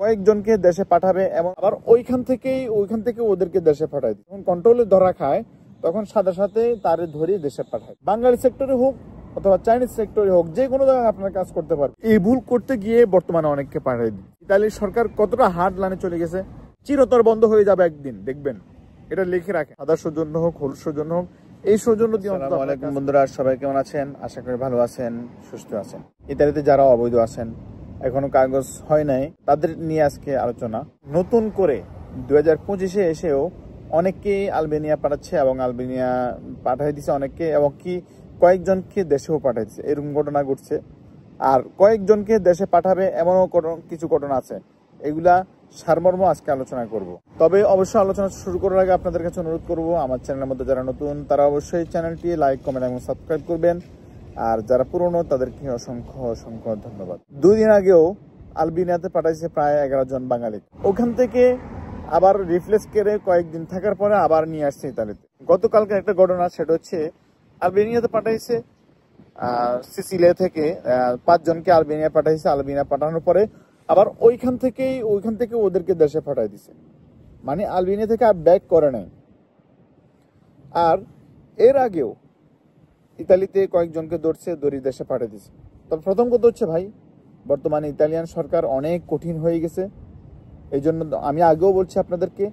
কয়েকজনকে দেশে পাঠাবে এবং আবার ওইখান থেকে ওদেরকে দেশে পাঠায়। যখন কন্ট্রোলে ধরা খায় তখন সাথে সাথে তারে ধরে দেশে পাঠায়। বাঙালি সেক্টরে হোক অথবা চাইনিজ সেক্টরে হোক, যে কোনো জায়গায় আপনারা কাজ করতে পারবেন। এই ভুল করতে গিয়ে বর্তমানে অনেককে পাঠায় দিই। ইতালির সরকার কতটা হার্ড লাইনে চলে গেছে, চিরতর বন্ধ হয়ে যাবে একদিন, দেখবেন। এটা লিখে রাখেন, সাদা সৌজন্য হোক, হলুদ সৌজন্য হোক, এই সৌজন্য দিয়ে। আসসালামু আলাইকুম বন্ধুরা, সবাই কেমন আছেন? আশা করি ভালো আছেন, সুস্থ আছেন। ইতালিতে যারা অবৈধ আছেন, এখনো কাগজ হয় নাই, তাদের নিয়ে আজকে আলোচনা। নতুন করে 2025-এ এসেও অনেককেই আলবেনিয়া পাঠাচ্ছে এবং আলবেনিয়া পাঠাই দিচ্ছে অনেককে, এবং কি কয়েকজনকে দেশেও পাঠাই দিচ্ছে। এরকম ঘটনা ঘটছে। আর কয়েকজনকে দেশে পাঠাবে এমনও কিছু ঘটনা আছে। এগুলা সারমর্ম আজকে আলোচনা করব। তবে অবশ্যই আলোচনা শুরু করার আগে আপনাদের কাছে অনুরোধ করব, আমার চ্যানেলের মধ্যে যারা নতুন তারা অবশ্যই চ্যানেলটি লাইক, কমেন্ট এবং সাবস্ক্রাইব করবেন। আর যারা পুরনো তাদেরকে অসংখ্য অসংখ্য ধন্যবাদ। 2 দিন আগেও আলবেনিয়াতে পাঠাইছে প্রায় 11 জন বাঙালি। ওখান থেকে আবার রিফ্লেক্স করে কয়েকদিন থাকার পরে আবার নিয়ে আসছে ইতালিতে। গতকালকে একটা ঘটনা, সেটা হচ্ছে আলবেনিয়াতে পাঠাইছে সিসিলিয়া থেকে 5 জনকে আলবেনিয়া পাঠাইছে। আলবেনিয়া পাঠানোর পরে আবার ওইখান থেকে ওদেরকে দেশে পাঠাই দিছে। মানে আলবেনিয়া থেকে আর ব্যাক করে নাই। আর এর আগেও ইতালিতে কয়েকজনকে ধরে দেশে পাঠিয়ে দিছে। তবে প্রথম কথা হচ্ছে ভাই, বর্তমানে ইতালিয়ান সরকার অনেক কঠিন হয়ে গেছে। এই জন্য আমি আগেও বলছি আপনাদেরকে,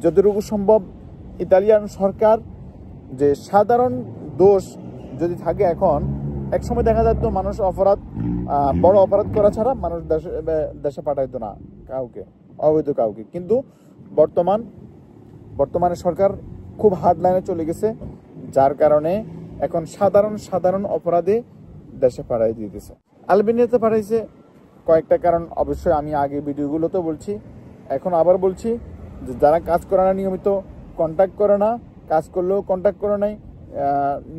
যতটুকু সম্ভব ইতালিয়ান সরকার, যে সাধারণ দোষ যদি থাকে, এখন এক সময় দেখা যেত মানুষ বড় অপরাধ করা ছাড়া মানুষ দেশে পাঠাইতো না কাউকে, অবৈধ কাউকে। কিন্তু বর্তমানে সরকার খুব হার্ড লাইনে চলে গেছে, যার কারণে এখন সাধারণ অপরাধে দেশে পাঠাই দিতেছে। আলবেনিয়াতে পাঠাইছে কয়েকটা কারণ, অবশ্যই আমি আগে ভিডিওগুলোতে বলছি, এখন আবার বলছি, যে যারা কাজ করে না, নিয়মিত কন্ট্যাক্ট করে না, কাজ করলেও কন্ট্যাক্ট করে নাই,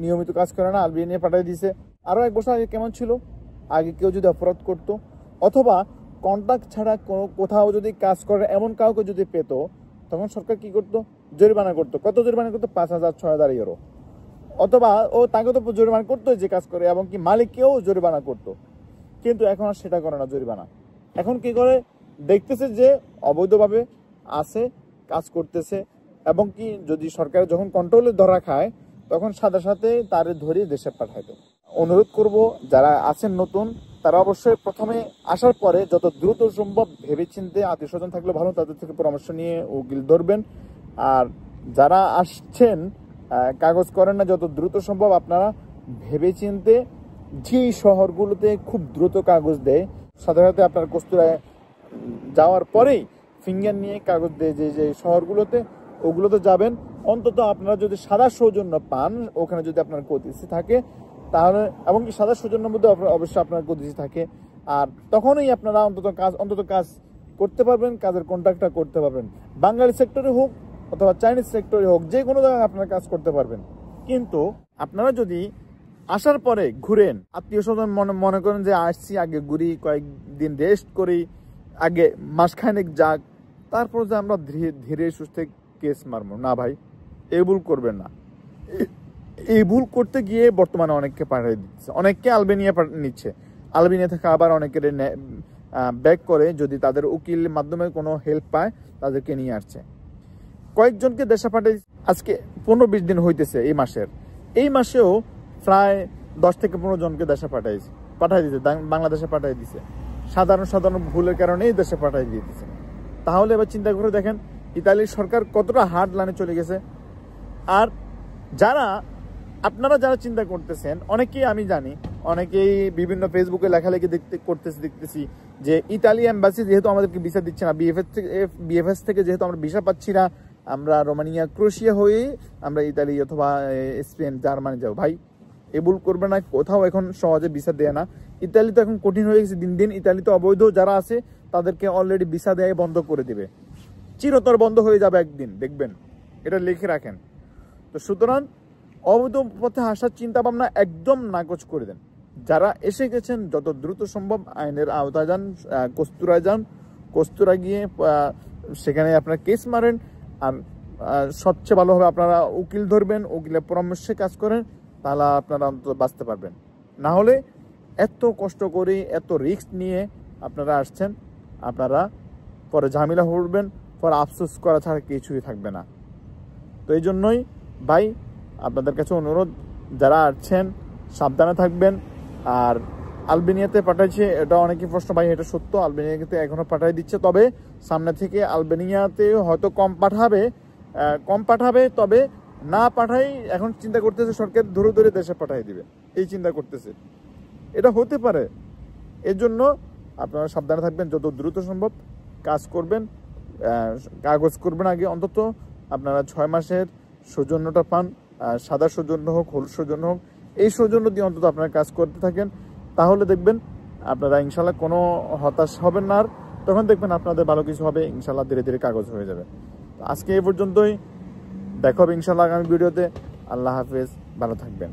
নিয়মিত কাজ করে না, আলবেনিয়া পাঠাই দিয়েছে। আরও 1 বছর আগে কেমন ছিল, আগে কেউ যদি অপরাধ করতো অথবা কন্ট্যাক্ট ছাড়া কোথাও যদি কাজ করে এমন কাউকে যদি পেত, তখন সরকার কি করতো? জরিমানা করতো। কত জরিমানা করতো? 5,000 6,000 ইউরো। অথবা তাকে তো জরিমানা করতো যে কাজ করে, এবং কি মালিককেও জরিমানা করতো। কিন্তু এখন আর সেটা করে না, জরিমানা। এখন কি করে? দেখতেছে যে অবৈধভাবে আছে, কাজ করতেছে, এবং কি যদি সরকার যখন কন্ট্রোলে ধরা খায় তখন সাথে সাথে তারে ধরে দেশে পাঠাইতো। অনুরোধ করব, যারা আছেন নতুন, তারা অবশ্যই প্রথমে আসার পরে যত দ্রুত সম্ভব ভেবেচিন্তে, আত্মীয় স্বজন থাকলে ভালো, তাদের থেকে পরামর্শ নিয়ে উকিল ধরবেন। আর যারা আসছেন কাগজ করেন না, যত দ্রুত সম্ভব আপনারা ভেবেচিন্তে, যেই শহরগুলোতে খুব দ্রুত কাগজ দেয়, সাথে সাথে আপনার কস্তুরায় যাওয়ার পরেই ফিঙ্গার নিয়ে কাগজ দেয় যে শহরগুলোতে, ওগুলোতে যাবেন। অন্তত আপনারা যদি সাদা সৌজন্য পান, ওখানে যদি আপনার কতিসি থাকে তাহলে, এবং কি সাদা সৌজন্যের মধ্যে অবশ্যই আপনার কতিসি থাকে, আর তখনই আপনারা অন্তত কাজ করতে পারবেন, কাজের কন্ট্রাক্টটা করতে পারবেন। বাঙালি সেক্টরে হোক অথবা চাইনিজ সেক্টরে হোক, যে কোনো জায়গায় আপনারা কাজ করতে পারবেন। কিন্তু আপনারা যদি আসার পরে ঘুরেন, আত্মীয় স্বজন মনে করেন যে আসছি, আগে ঘুরি, কয়েকদিন রেস্ট করি, আগে মাসখানেক যাক, তারপর যে আমরা ধীরে সুস্থে কেস মারবো না, ভাই, এই ভুল করবেন না। এই ভুল করতে গিয়ে বর্তমানে অনেককে পাঠিয়ে দিচ্ছে, অনেককে আলবেনিয়া নিচ্ছে। আলবেনিয়া থেকে আবার অনেকের ব্যাক করে, যদি তাদের উকিল মাধ্যমে কোনো হেল্প পায় তাদেরকে নিয়ে আসছে। কয়েকজনকে দেশে পাঠিয়ে আজকে 15-20 দিন হইতেছে এই মাসেও প্রায় 10 থেকে 15 জনকে দেশে পাঠিয়ে দিচ্ছে, বাংলাদেশে পাঠিয়ে দিচ্ছে। সাধারণ ভুলের কারণেই দেশে পাঠিয়ে দিয়ে দিচ্ছে। তাহলে এবার চিন্তা করে দেখেন ইতালির সরকার কতটা হার্ড লাইনে চলে গেছে। আর আপনারা যারা চিন্তা করতেছেন, অনেকেই আমি জানি, অনেকেই বিভিন্ন ফেসবুকে লেখালেখি দেখতেছি যে ইতালি এম্বাসি যেহেতু আমাদেরকে ভিসা দিচ্ছে না, বিএফএস থেকে যেহেতু আমরা ভিসা পাচ্ছি না, আমরা রোমানিয়া, ক্রোয়েশিয়া হয়ে আমরা ইতালি অথবা স্পেন, জার্মানি যাবো। ভাই, এ ভুল করবে না। কোথাও এখন সহজে ভিসা দেয় না। ইতালি তো এখন কঠিন হয়ে গেছে দিন দিন। ইতালিতে অবৈধ যারা আছে তাদেরকে অলরেডি ভিসা দেয় বন্ধ করে দিবে, চিরতর বন্ধ হয়ে যাবে একদিন, দেখবেন। এটা লিখে রাখেন। তো সুতরাং অবৈধ পথে আসার চিন্তা ভাবনা একদম নাকচ করে দেন। যারা এসে গেছেন যত দ্রুত সম্ভব আইনের আওতায় যান, কস্তুরা গিয়ে সেখানে আপনারা কেস মারেন। আর সবচেয়ে ভালো হবে আপনারা উকিল ধরবেন, উকিলের পরামর্শে কাজ করেন, তাহলে আপনারা অন্তত বাঁচতে পারবেন। না হলে এত কষ্ট করে, এত রিস্ক নিয়ে আপনারা আসছেন, আপনারা পরে ঝামেলা করবেন, পরে আফসোস করা ছাড়া কিছুই থাকবে না। তো এই জন্যই ভাই আপনাদের কাছে অনুরোধ, যারা আসছেন সাবধানে থাকবেন। আর আলবেনিয়াতে পাঠাইছে, এটা অনেকই প্রশ্ন, ভাই এটা সত্য, আলবেনিয়াতে এখনও পাঠাই দিচ্ছে, তবে সামনে থেকে আলবেনিয়াতে হয়তো কম পাঠাবে, তবে না পাঠাই এখন চিন্তা করতেছে সরকার ধরে ধরে দেশে পাঠাই দিবে, এই চিন্তা করতেছে। এটা হতে পারে, এর জন্য আপনারা সাবধানে থাকবেন, যত দ্রুত সম্ভব কাজ করবেন, কাগজ করবেন আগে। অন্তত আপনারা 6 মাসের সৌজন্যটা পান, সাদা সৌজন্য হোক, হলুদ সৌজন্য হোক, এই সৌজন্য দিয়ে অন্তত আপনারা কাজ করতে থাকেন, তাহলে দেখবেন আপনারা ইনশাল্লাহ কোনো হতাশ হবেন না। আর তখন দেখবেন আপনাদের ভালো কিছু হবে, ইনশাল্লাহ ধীরে ধীরে কাগজ হয়ে যাবে। আজকে এই পর্যন্তই, দেখা হবে ইনশাল্লাহ আগামী ভিডিওতে। আল্লাহ হাফেজ, ভালো থাকবেন।